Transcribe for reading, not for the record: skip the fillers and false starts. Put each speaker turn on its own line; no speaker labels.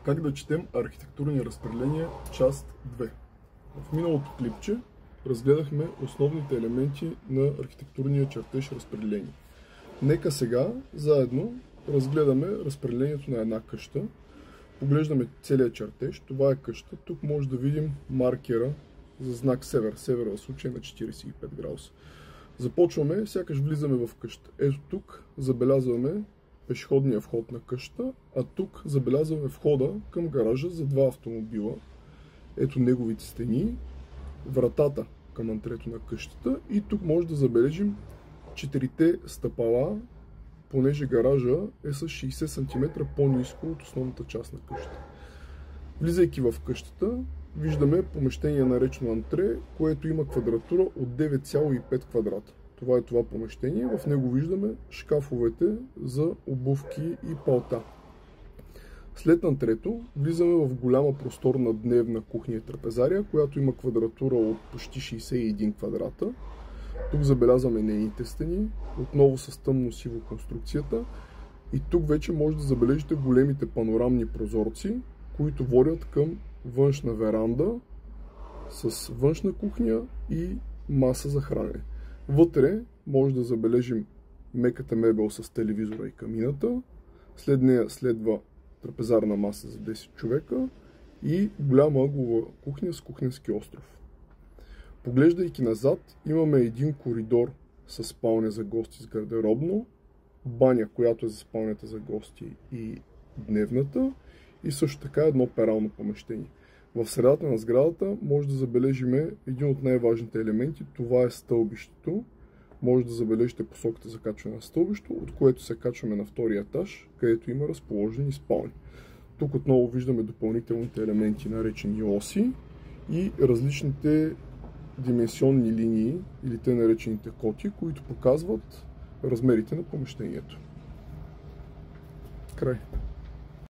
Как да четем архитектурни разпределения, част 2. В миналото клипче разгледахме основните елементи на архитектурния чертеж разпределение. Нека сега заедно разгледаме разпределението на една къща. Поглеждаме целият чертеж. Това е къща. Тук може да видим маркера за знак север. Север в случая на 45 градуса. Започваме, сякаш влизаме в къща. Ето тук забелязваме пешеходния вход на къщата, а тук забелязваме входа към гаража за два автомобила. Ето неговите стени, вратата към антрето на къщата и тук може да забележим 4 стъпала, понеже гаража е с 60 см по-ниско от основната част на къщата. Влизайки в къщата, виждаме помещение наречено антре, което има квадратура от 9,5 квадрата. Това е това помещение. В него виждаме шкафовете за обувки и палта. След антрето влизаме в голяма просторна дневна кухня и трапезария, която има квадратура от почти 61 квадрата. Тук забелязваме нейните стени, отново с тъмно-сиво конструкцията. И тук вече може да забележите големите панорамни прозорци, които водят към външна веранда с външна кухня и маса за хранене. Вътре може да забележим меката мебел с телевизора и камината. След нея следва трапезарна маса за 10 човека и голяма ъглова кухня с кухненски остров. Поглеждайки назад, имаме един коридор с спалня за гости с гардеробно, баня, която е за спалнята за гости и дневната, и също така едно перално помещение. В средата на сградата може да забележим един от най-важните елементи. Това е стълбището. Може да забележите посоката за качване на стълбището, от което се качваме на втория етаж, където има разположени спални. Тук отново виждаме допълнителните елементи, наречени оси и различните дименсионни линии, или те наречените коти, които показват размерите на помещението. Край.